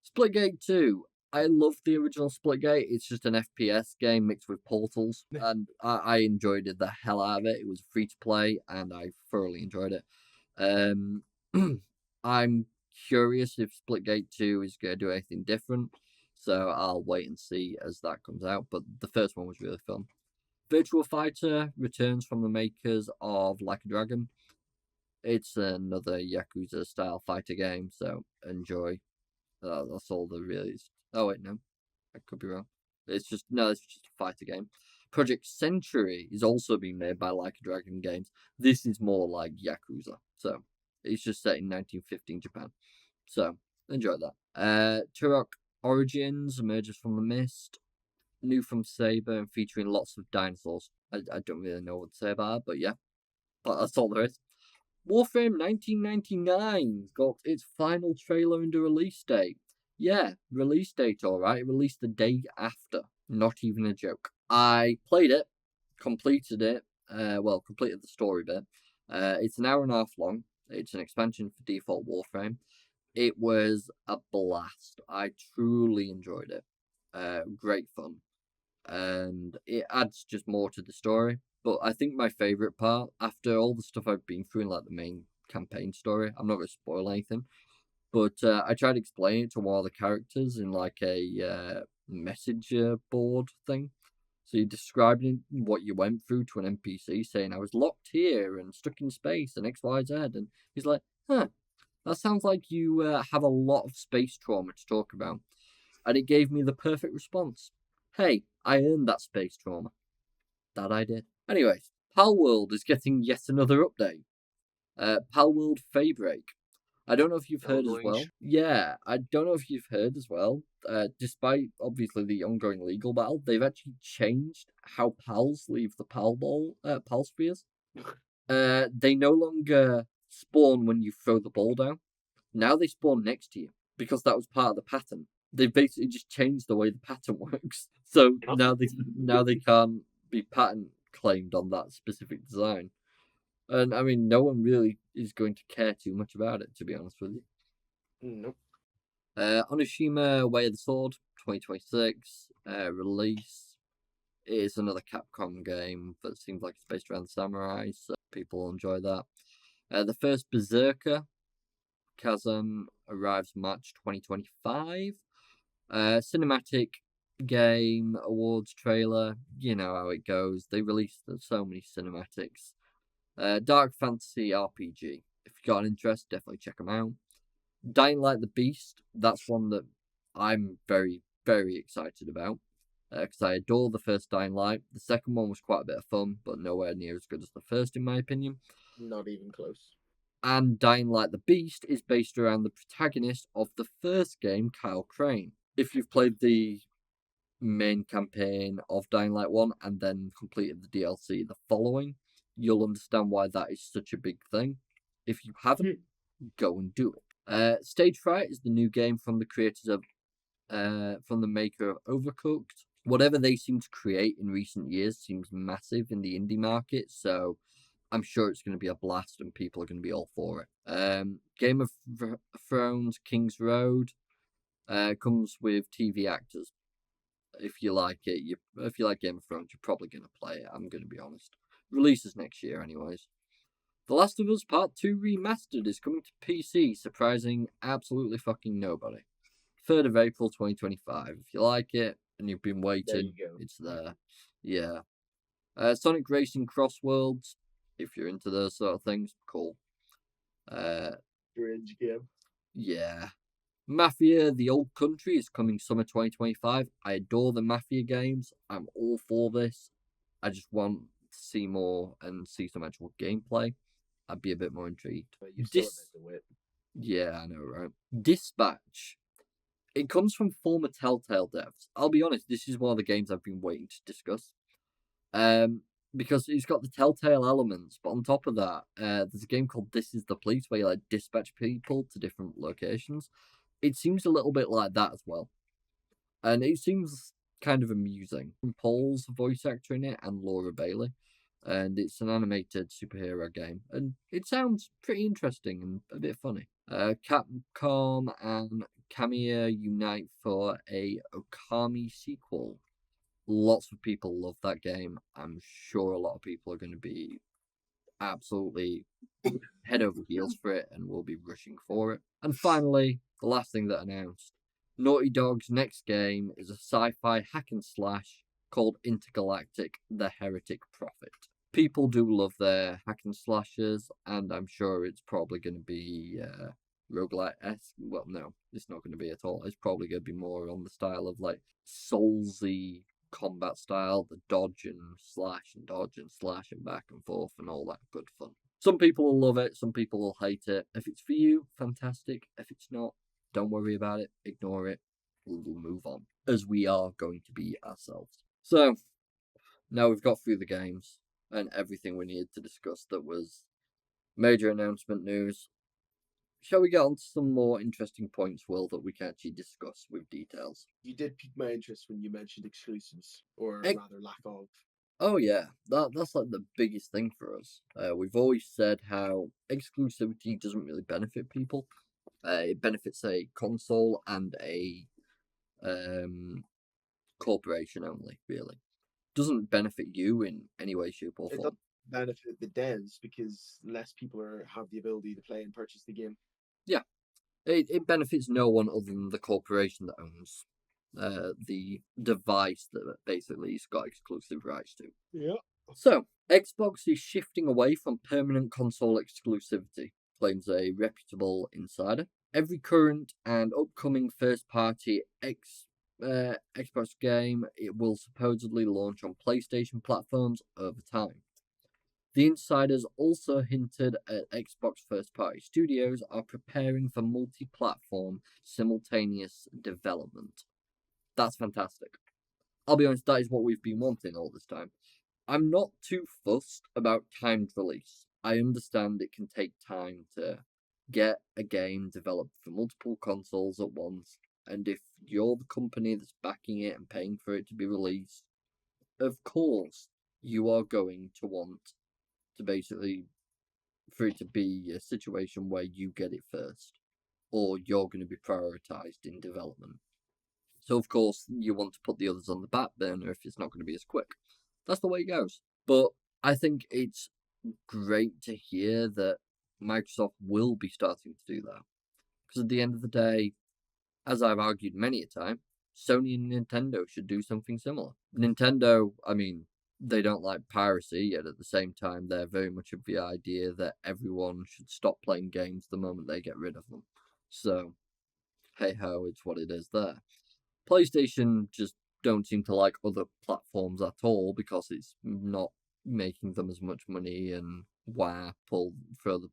Splitgate 2. I love the original Splitgate. It's just an FPS game mixed with portals. And I enjoyed it the hell out of it. It was free to play and I thoroughly enjoyed it. I'm curious if Splitgate 2 is going to do anything different. So I'll wait and see as that comes out. But the first one was really fun. Virtua Fighter returns from the makers of Like a Dragon. It's another Yakuza-style fighter game, so enjoy. That's all there really is. Oh, wait, no. I could be wrong. It's just a fighter game. Project Century is also being made by Like a Dragon Games. This is more like Yakuza, so it's just set in 1915 Japan. So, enjoy that. Turok Origins emerges from the mist. New from Saber and featuring lots of dinosaurs. I don't really know what to say about it, but yeah. But that's all there is. Warframe 1999 got its final trailer and a release date. Yeah, release date alright. It released the day after. Not even a joke. I played it, completed it, completed the story bit. It's an hour and a half long. It's an expansion for default Warframe. It was a blast. I truly enjoyed it. Great fun. And it adds just more to the story. But I think my favourite part, after all the stuff I've been through in the main campaign story, I'm not going to spoil anything, but I tried to explain it to one of the characters in a message board thing. So you're describing what you went through to an NPC, saying I was locked here and stuck in space and XYZ, and he's like, huh, That sounds like you have a lot of space trauma to talk about. And it gave me the perfect response. Hey, I earned that space trauma. That I did. Anyways, Palworld is getting yet another update. Palworld Faybreak. I don't know if you've heard as well. Yeah, I don't know if you've heard as well. Despite obviously the ongoing legal battle, they've actually changed how pals leave the pal spheres. They no longer spawn when you throw the ball down. Now they spawn next to you because that was part of the pattern. They basically just changed the way the pattern works. So now they can't be patent claimed on that specific design. And I mean, no one really is going to care too much about it, to be honest with you. Nope. Onishima Way of the Sword 2026 release is another Capcom game that seems like it's based around samurai, so people will enjoy that. The first Berserker Chasm arrives March 2025. Cinematic game awards trailer, you know how it goes. They released so many cinematics. Dark fantasy RPG. If you got an interest, definitely check them out. Dying Light the Beast. That's one that I'm very, very excited about because I adore the first Dying Light. The second one was quite a bit of fun, but nowhere near as good as the first, in my opinion. Not even close. And Dying Light the Beast is based around the protagonist of the first game, Kyle Crane. If you've played the main campaign of Dying Light 1 and then completed the DLC the following, you'll understand why that is such a big thing. If you haven't, go and do it. Stage Fright is the new game from the creators of, from the maker of Overcooked. Whatever they seem to create in recent years seems massive in the indie market, so I'm sure it's going to be a blast and people are going to be all for it. Game of Thrones King's Road comes with TV actors. If you like it, if you like Game of Thrones, you're probably going to play it, I'm going to be honest. Releases next year anyways. The Last of Us Part 2 Remastered is coming to PC, surprising absolutely fucking nobody. 3rd of April 2025. If you like it and you've been waiting, it's there. Yeah. Sonic Racing Cross Worlds, if you're into those sort of things, cool. Bridge game. Yeah. Mafia: The Old Country is coming summer 2025. I adore the Mafia games. I'm all for this. I just want to see more and see some actual gameplay. I'd be a bit more intrigued. But you still have to wit. Yeah, I know, right? Dispatch. It comes from former Telltale devs. I'll be honest, this is one of the games I've been waiting to discuss. Because it's got the Telltale elements, but on top of that, there's a game called This Is the Police where you like dispatch people to different locations. It seems a little bit like that as well. And it seems kind of amusing. Paul's voice actor in it and Laura Bailey. And it's an animated superhero game. And it sounds pretty interesting and a bit funny. Capcom and Kamiya unite for a Okami sequel. Lots of people love that game. I'm sure a lot of people are going to be absolutely head over heels for it and will be rushing for it. And finally, the last thing that announced, Naughty Dog's next game is a sci-fi hack and slash called Intergalactic: The Heretic Prophet. People do love their hack and slashers, and I'm sure it's probably going to be roguelite-esque. Well, no, it's not going to be at all. It's probably going to be more on the style of like Soulsy combat style, the dodge and slash and back and forth and all that good fun. Some people will love it, some people will hate it. If it's for you, fantastic. If it's not, don't worry about it, ignore it. We'll move on, as we are going to be ourselves. So, now we've got through the games and everything we needed to discuss that was major announcement news. Shall we get on to some more interesting points, Will, that we can actually discuss with details? You did pique my interest when you mentioned exclusives, or rather lack of. Oh yeah, that's like the biggest thing for us. We've always said how exclusivity doesn't really benefit people. It benefits a console and a corporation only, really. Doesn't benefit you in any way, shape, or form. It doesn't benefit the devs because less people have the ability to play and purchase the game. Yeah, it benefits no one other than the corporation that owns the device that basically it's got exclusive rights to. Yeah. So, Xbox is shifting away from permanent console exclusivity. claims a reputable insider. Every current and upcoming first-party Xbox game it will supposedly launch on PlayStation platforms over time. The insiders also hinted at Xbox first-party studios are preparing for multi-platform simultaneous development. That's fantastic. I'll be honest, that is what we've been wanting all this time. I'm not too fussed about timed release. I understand it can take time to get a game developed for multiple consoles at once, and if you're the company that's backing it and paying for it to be released, of course you are going to want to basically for it to be a situation where you get it first, or you're going to be prioritized in development. So of course you want to put the others on the back burner if it's not going to be as quick. That's the way it goes. But I think it's great to hear that Microsoft will be starting to do that. Because at the end of the day, as I've argued many a time, Sony and Nintendo should do something similar. Nintendo, I mean, they don't like piracy, yet at the same time, they're very much of the idea that everyone should stop playing games the moment they get rid of them. So, hey ho, it's what it is there. PlayStation just don't seem to like other platforms at all because it's not making them as much money and throw the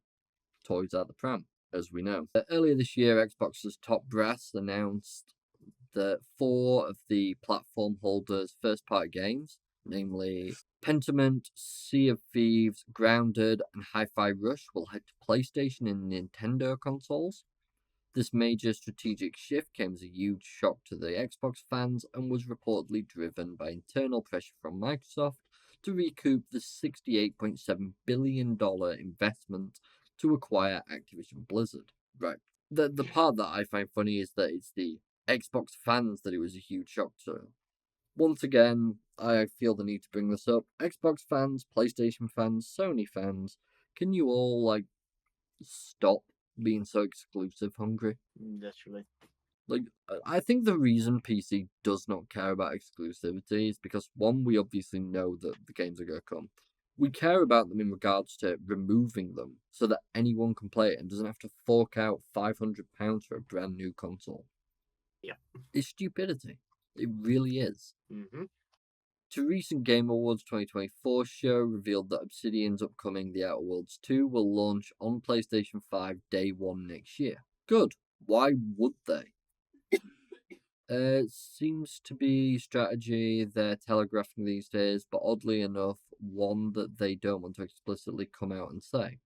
toys out the pram, as we know. Earlier this year, Xbox's top brass announced that 4 of the platform holders' first-party games, namely Pentiment, Sea of Thieves, Grounded, and Hi-Fi Rush, will head to PlayStation and Nintendo consoles. This major strategic shift came as a huge shock to the Xbox fans and was reportedly driven by internal pressure from Microsoft to recoup the $68.7 billion investment to acquire Activision Blizzard. Right. The part that I find funny is that it's the Xbox fans that it was a huge shock to. Once again, I feel the need to bring this up. Xbox fans, PlayStation fans, Sony fans, can you all, stop being so exclusive hungry? Literally. I think the reason PC does not care about exclusivity is because, one, we obviously know that the games are going to come. We care about them in regards to removing them so that anyone can play it and doesn't have to fork out £500 for a brand new console. Yeah. It's stupidity. It really is. Mm-hmm. A recent Game Awards 2024 show revealed that Obsidian's upcoming The Outer Worlds 2 will launch on PlayStation 5 day 1 next year. Good. Why would they? It seems to be strategy they're telegraphing these days, but oddly enough, one that they don't want to explicitly come out and say.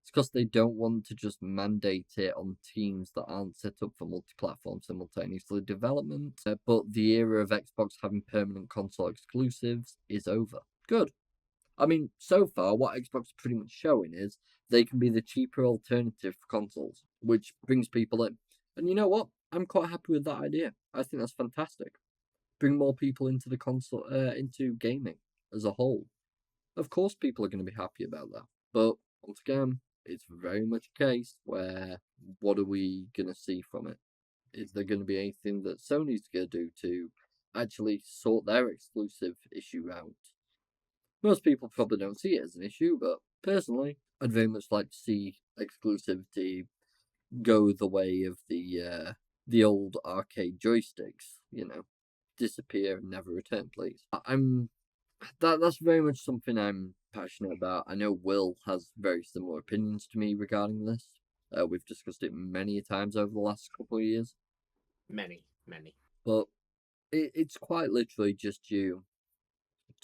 It's because they don't want to just mandate it on teams that aren't set up for multi-platform simultaneously development, but the era of Xbox having permanent console exclusives is over. Good. I mean, so far, what Xbox is pretty much showing is they can be the cheaper alternative for consoles, which brings people in. And you know what? I'm quite happy with that idea. I think that's fantastic. Bring more people into the console, into gaming as a whole. Of course, people are going to be happy about that. But once again, it's very much a case where what are we going to see from it? Is there going to be anything that Sony's going to do to actually sort their exclusive issue out? Most people probably don't see it as an issue, but personally, I'd very much like to see exclusivity go the way of the old arcade joysticks, disappear and never return, please. That's very much something I'm passionate about. I know Will has very similar opinions to me regarding this. We've discussed it many times over the last couple of years. Many. But it's quite literally just due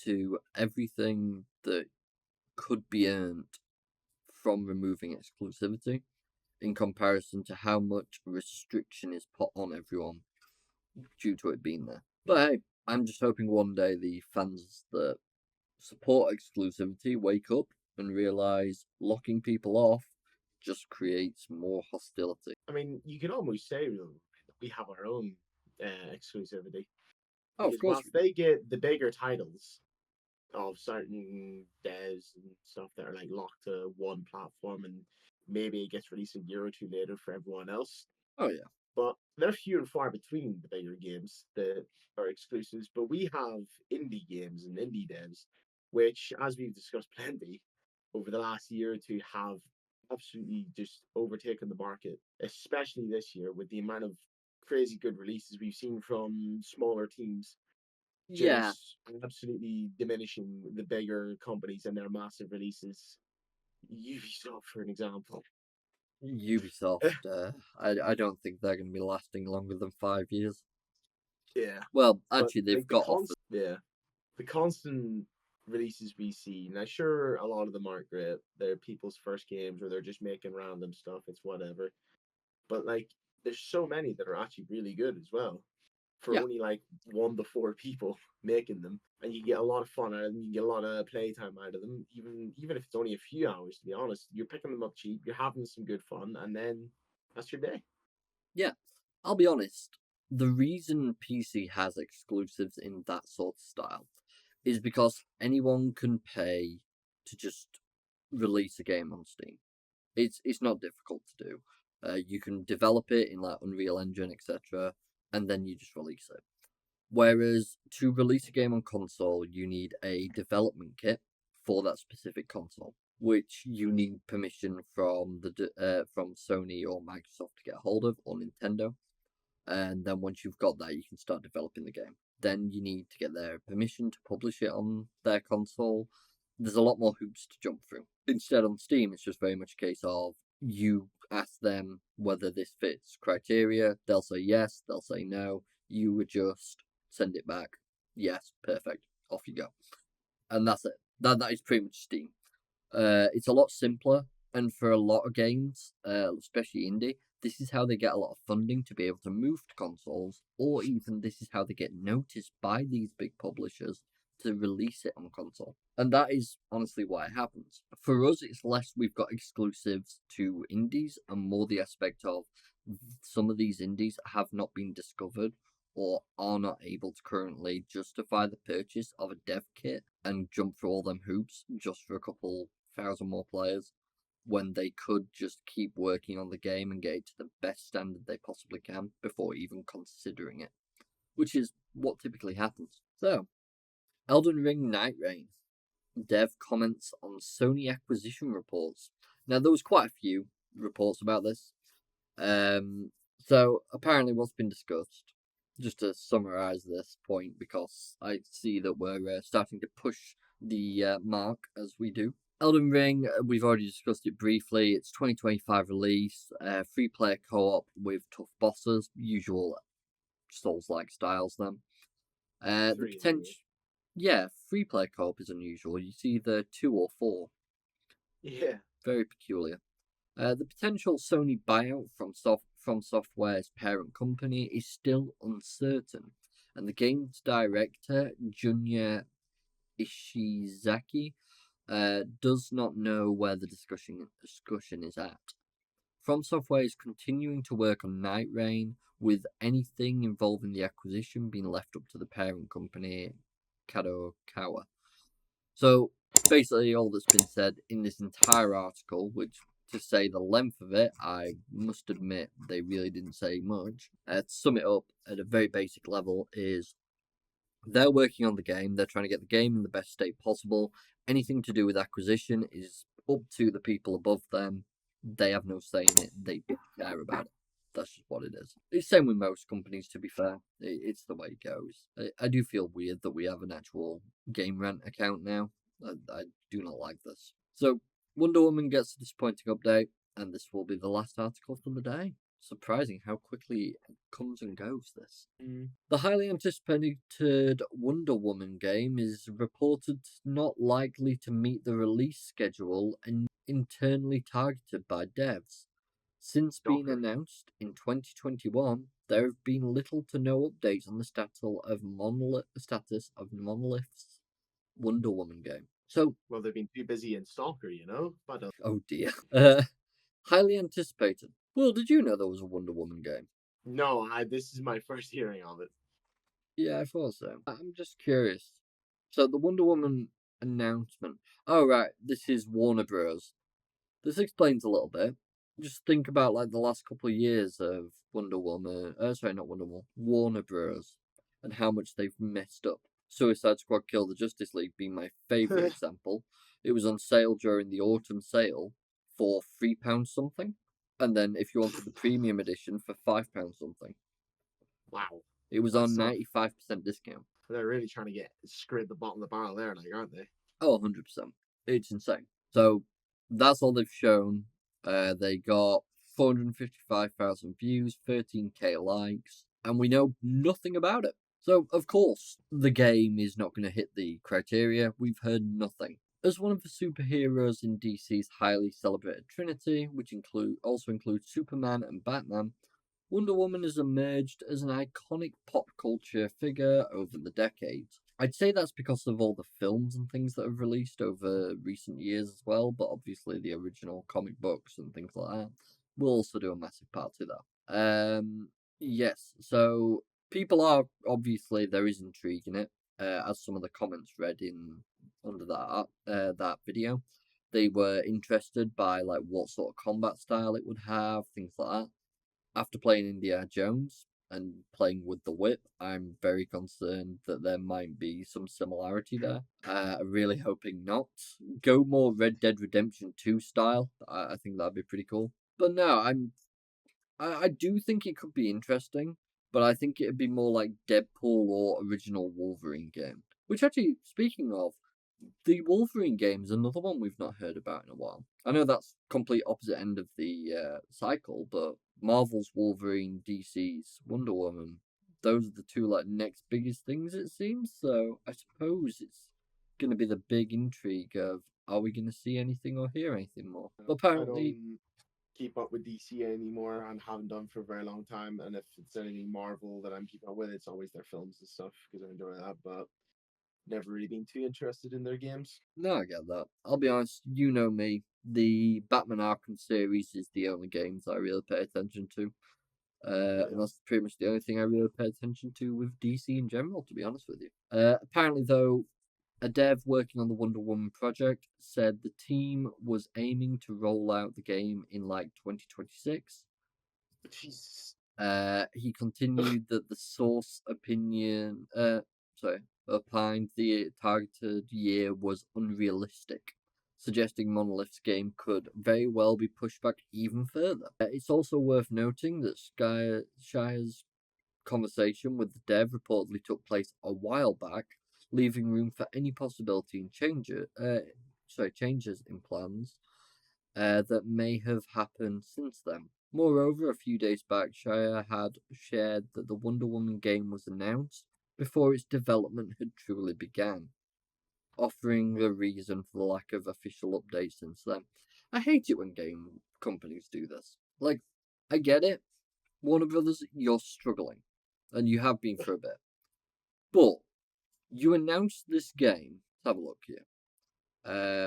to everything that could be earned from removing exclusivity in comparison to how much restriction is put on everyone due to it being there. But hey, I'm just hoping one day the fans that support exclusivity wake up and realise locking people off just creates more hostility. I mean, you can almost say we have our own exclusivity. Oh, of Because course. whilst they get the bigger titles of certain devs and stuff that are locked to one platform, and maybe it gets released a year or two later for everyone else. Oh yeah. But they're few and far between, the bigger games that are exclusives. But we have indie games and indie devs, which, as we've discussed plenty over the last year or two, have absolutely just overtaken the market, especially this year with the amount of crazy good releases we've seen from smaller teams, Yeah, just absolutely diminishing the bigger companies and their massive releases. Ubisoft, for an example. Ubisoft. I don't think they're going to be lasting longer than 5 years. Yeah, Well, but actually, they've like got offers. the constant releases we see. Now, sure, a lot of them aren't great. They're people's first games, or they're just making random stuff. It's whatever. But like, there's so many that are actually really good as well. For Yeah, only like 1 to 4 people making them, and you get a lot of fun out of them. You get a lot of playtime out of them, even if it's only a few hours. To be honest, you're picking them up cheap. You're having some good fun, and then that's your day. yeah. I'll be honest. The reason PC has exclusives in that sort of style is because anyone can pay to just release a game on Steam. It's not difficult to do. You can develop it in like Unreal Engine, etc., and then you just release it. Whereas to release a game on console, you need a development kit for that specific console, which you need permission from from Sony or Microsoft to get a hold of, or Nintendo. And then once you've got that, you can start developing the game. Then you need to get their permission to publish it on their console. There's a lot more hoops to jump through. Instead, on Steam, it's just very much a case of you ask them whether this fits criteria. They'll say yes, they'll say no. You adjust, send it back. Yes, perfect. Off you go. And that's it. That is pretty much Steam. It's a lot simpler, and for a lot of games, especially indie, this is how they get a lot of funding to be able to move to consoles, or even this is how they get noticed by these big publishers to release it on console. And that is honestly why it happens. For us, it's less we've got exclusives to indies and more the aspect of some of these indies have not been discovered or are not able to currently justify the purchase of a dev kit and jump through all them hoops just for a couple thousand more players when they could just keep working on the game and get it to the best standard they possibly can before even considering it, which is what typically happens. So, Elden Ring Night Rain. Dev comments on Sony acquisition reports. Now, there was quite a few reports about this. So, apparently, what's been discussed, just to summarize this point, because I see that we're starting to push the mark as we do. Elden Ring, we've already discussed it briefly. It's 2025 release, free player co-op with tough bosses, usual Souls-like styles. Then the potential, yeah, free player co-op is unusual. You see either 2 or 4. Yeah. Very peculiar. The potential Sony buyout from FromSoftware's parent company is still uncertain, and the game's director, Junya Ishizaki, does not know where the discussion is at. FromSoftware is continuing to work on Night Rain, with anything involving the acquisition being left up to the parent company, Kadokawa. So basically, all that's been said in this entire article, which to say the length of it, I must admit they really didn't say much. To sum it up at a very basic level, is they're working on the game. They're trying to get the game in the best state possible. Anything to do with acquisition is up to the people above them. They have no say in it. They don't care about it. That's just what it is. It's the same with most companies, to be fair. It's the way it goes. I do feel weird that we have an actual Game Rant account now. I do not like this. So, Wonder Woman gets a disappointing update, and this will be the last article for the day. Surprising how quickly it comes and goes, this. The highly anticipated Wonder Woman game is reported not likely to meet the release schedule and internally targeted by devs. Since being announced in 2021, there have been little to no updates on the status of Monolith's Wonder Woman game. So, Well, they've been too busy in Stalker, you know. But oh dear. Highly anticipated. Well, did you know there was a Wonder Woman game? no, this is my first hearing of it. Yeah, I thought so. I'm just curious. So the Wonder Woman announcement. Oh right, this is Warner Bros. This explains a little bit. Just think about like the last couple of years of Wonder Woman. Sorry, not Wonder Woman. Warner Bros. And how much they've messed up. Suicide Squad Kill the Justice League being my favourite example. It was on sale during the autumn sale for £3 something, and then if you wanted the premium edition for £5 something. Wow. It was on 95% discount. They're really trying to get scrape the bottom of the barrel there, like, aren't they? Oh, 100%. It's insane. So that's all they've shown. They got 455,000 views, 13k likes, and we know nothing about it. So, of course, the game is not going to hit the criteria. We've heard nothing. As one of the superheroes in DC's highly celebrated trinity, which also includes Superman and Batman, Wonder Woman has emerged as an iconic pop culture figure over the decades. I'd say that's because of all the films and things that have released over recent years as well, but obviously the original comic books and things like that will also do a massive part to that. Yes, so people are, obviously, there is intrigue in it, as some of the comments read in under that video. They were interested by like what sort of combat style it would have, things like that. After playing Indiana Jones and playing with the whip, I'm very concerned that there might be some similarity there. I'm really hoping not. Go more Red Dead Redemption 2 style. I think that'd be pretty cool. But no, I do think it could be interesting, but I think it'd be more like Deadpool or original Wolverine game. Which actually, speaking of, the Wolverine game is another one we've not heard about in a while. I know that's complete opposite end of the cycle, but Marvel's Wolverine, DC's Wonder Woman, those are the two like next biggest things it seems. So I suppose it's going to be the big intrigue of, are we going to see anything or hear anything more? But apparently, I don't keep up with DC anymore and haven't done for a very long time. And if it's anything Marvel that I'm keeping up with, it's always their films and stuff because I enjoy that. But never really been too interested in their games. no, I get that. I'll be honest, you know me. The Batman Arkham series is the only games I really pay attention to. And that's pretty much the only thing I really pay attention to with DC in general, to be honest with you. Apparently, though, a dev working on the Wonder Woman project said the team was aiming to roll out the game in like 2026. Jesus. He continued that the source opined the targeted year was unrealistic, suggesting Monolith's game could very well be pushed back even further. It's also worth noting that Shire's conversation with the dev reportedly took place a while back, leaving room for any possibility in changes in plans that may have happened since then. Moreover, a few days back, Shire had shared that the Wonder Woman game was announced before its development had truly began, offering the reason for the lack of official updates since then. I hate it when game companies do this. Like, I get it. Warner Brothers, you're struggling, and you have been for a bit. But you announced this game. Let's have a look here.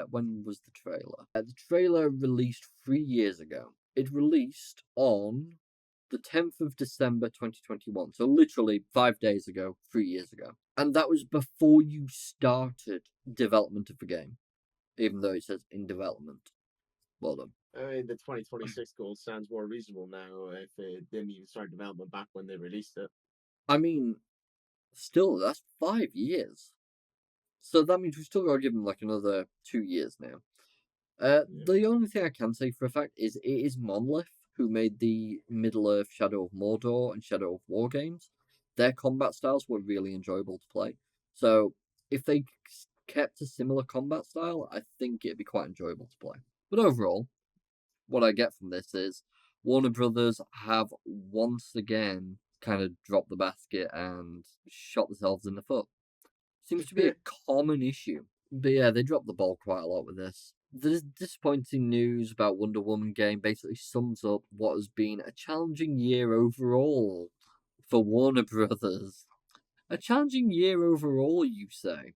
When was the trailer? The trailer released 3 years ago. It released on the 10th of December 2021. So literally 5 days ago, 3 years ago. And that was before you started development of the game. Even though it says in development. Well done. I mean, the 2026 goal sounds more reasonable now if it didn't even start development back when they released it. I mean, still, that's 5 years. So that means we've still got to give them like another 2 years now. The only thing I can say for a fact is it is Monolith who made the Middle-earth Shadow of Mordor and Shadow of War games. Their combat styles were really enjoyable to play. So if they kept a similar combat style, I think it'd be quite enjoyable to play. But overall, what I get from this is Warner Brothers have once again kind of dropped the basket and shot themselves in the foot. Seems to be a common issue. But yeah, they dropped the ball quite a lot with this. The disappointing news about Wonder Woman game basically sums up what has been a challenging year overall for Warner Brothers. A challenging year overall, you say?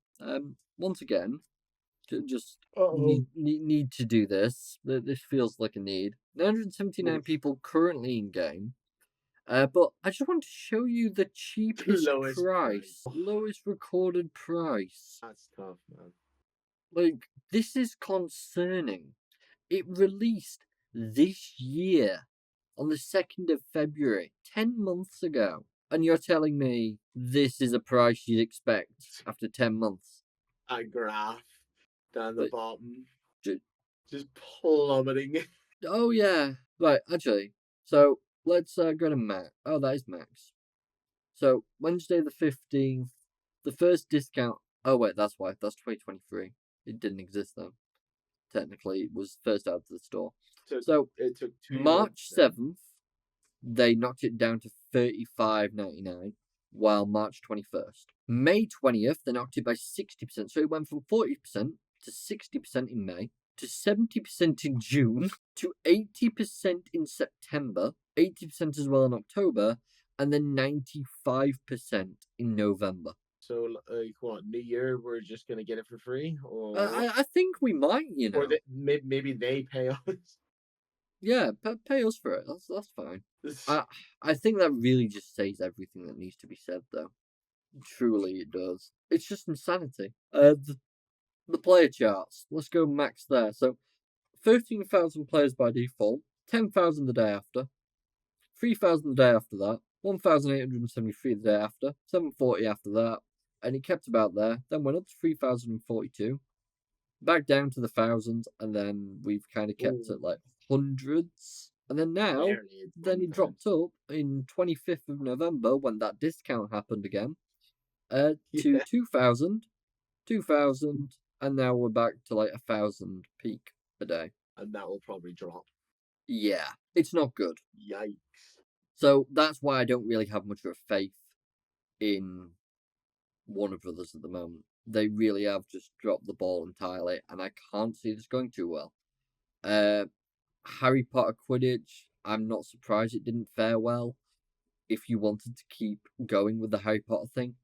Once again, just need to do this. This feels like a need. 979 people currently in game. But I just want to show you the cheapest price. Lowest recorded price. That's tough, man. Like, this is concerning. It released this year on the 2nd of February, 10 months ago. And you're telling me this is a price you'd expect after 10 months? A graph down the bottom. Just plummeting. Oh yeah, right. Actually, so let's go to Max. Oh, that is Max. So Wednesday the 15th, the first discount. Oh wait, that's why. That's 2023. It didn't exist then. Technically, it was first out of the store. So It took 2 March months then. 7th, they knocked it down to $35.99, while March 21st. May 20th, they knocked it by 60%. So it went from 40% to 60% in May, to 70% in June, to 80% in September, 80% as well in October, and then 95% in November. So, like, what, New Year, we're just gonna get it for free? Or I think we might, you know. or maybe they pay us. Yeah, pay us for it. That's fine. I think that really just says everything that needs to be said, though. Truly, it does. It's just insanity. The player charts. Let's go max there. So, 13,000 players by default, 10,000 the day after, 3,000 the day after that, 1,873 the day after, 740 after that, and it kept about there. Then went up to 3,042, back down to the thousands, and then we've kind of kept Ooh. it like hundreds. And then now, Barely then it dropped up in 25th of November when that discount happened again, to Yeah. 2,000, 2,000, and now we're back to like 1,000 peak a day. And that will probably drop. Yeah, it's not good. Yikes. So that's why I don't really have much of a faith in Warner Brothers at the moment. They really have just dropped the ball entirely, and I can't see this going too well. Harry Potter Quidditch, I'm not surprised it didn't fare well. If you wanted to keep going with the Harry Potter thing,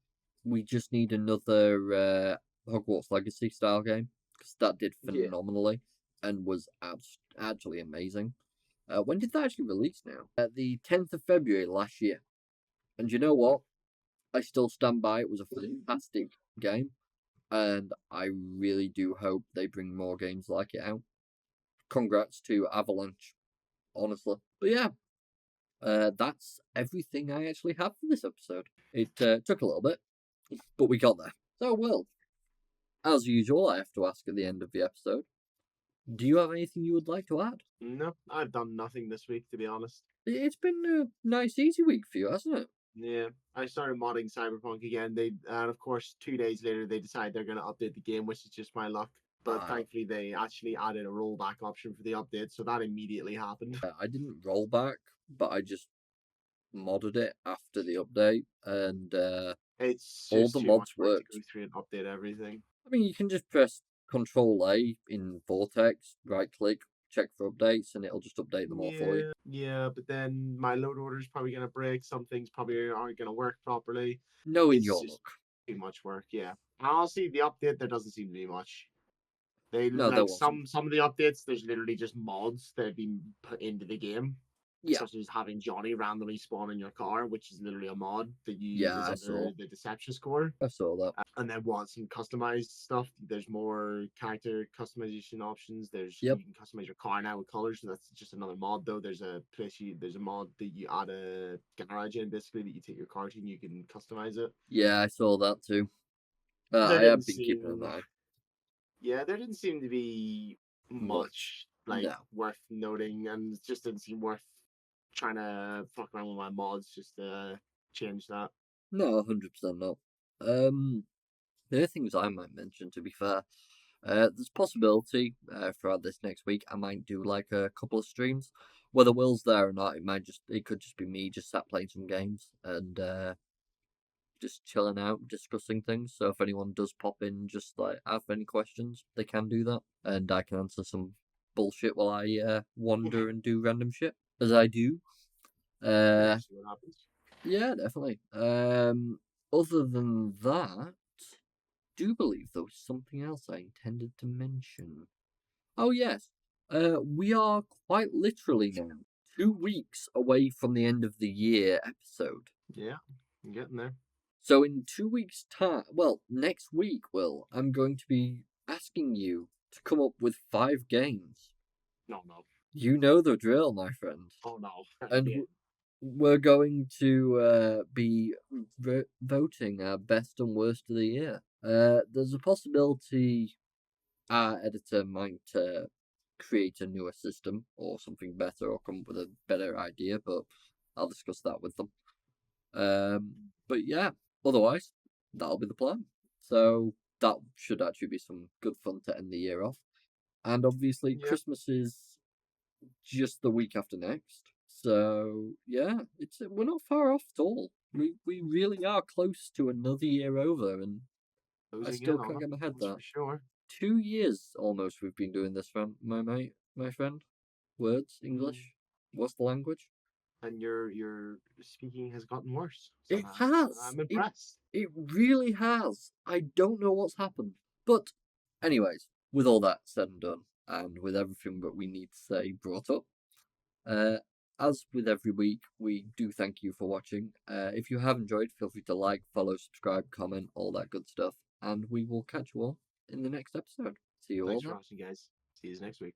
we just need another Hogwarts Legacy style game, because that did phenomenally and was actually amazing. When did that actually release now? The 10th of February last year. And you know what? I still stand by it was a fantastic game, and I really do hope they bring more games like it out. Congrats to Avalanche, honestly. But yeah, that's everything I actually have for this episode. It took a little bit, but we got there. So, Will, as usual, I have to ask at the end of the episode, do you have anything you would like to add? No, I've done nothing this week, to be honest. It's been a nice, easy week for you, hasn't it? Yeah, I started modding Cyberpunk again. And of course 2 days later they decide they're gonna update the game, which is just my luck. But thankfully they actually added a rollback option for the update, so that immediately happened. I didn't roll back, but I just modded it after the update, and It's all just the too mods much work worked. to go through and update everything. I mean, you can just press Control A in Vortex, right click, check for updates, and it'll just update them all for you. Yeah, but then my load order is probably gonna break. Some things probably aren't gonna work properly. Knowing It's your just luck. too much work. Yeah, honestly, the update there doesn't seem to be much. They No, there like wasn't. some of the updates. There's literally just mods that have been put into the game. Yeah. Such as having Johnny randomly spawn in your car, which is literally a mod that you Yeah, I is saw. under the deception score. I saw that. And then want some customized stuff. There's more character customization options. There's Yep. you can customize your car now with colors. So that's just another mod though. There's a mod that you add a garage in basically that you take your car to and you can customize it. Yeah, I saw that too. I have been keeping an eye. Yeah, there didn't seem to be much like worth noting, and it just didn't seem worth trying to fuck around with my mods just to change that. No, 100% not. The other things I might mention, to be fair, there's possibility throughout this next week I might do like a couple of streams. Whether Will's there or not, it could just be me just sat playing some games and just chilling out, discussing things. So if anyone does pop in, just like have any questions, they can do that, and I can answer some bullshit while I wander and do random shit as I do. See what happens. Yeah, definitely. Other than that, do believe there was something else I intended to mention. Oh yes, we are quite literally now 2 weeks away from the end of the year episode. Yeah, I'm getting there. So in 2 weeks' time, well, next week, Will, I'm going to be asking you to come up with 5 games. No. You know the drill, my friend. Oh no. And we're going to be voting our best and worst of the year. There's a possibility our editor might create a newer system or something better or come up with a better idea, but I'll discuss that with them. But yeah, otherwise, that'll be the plan. So that should actually be some good fun to end the year off. And obviously, Yeah. Christmas is just the week after next. So yeah, we're not far off at all. We really are close to another year over, and I still can't get my head that's that. for sure. 2 years almost we've been doing this, friend, my mate, my friend. Words, English. What's the language? And your speaking has gotten worse. It has. I'm impressed. It really has. I don't know what's happened. But, anyways, with all that said and done, and with everything that we need to say brought up, as with every week, we do thank you for watching. If you have enjoyed, feel free to like, follow, subscribe, comment, all that good stuff. And we will catch you all in the next episode. See you all Thanks then. for watching, guys. See you next week.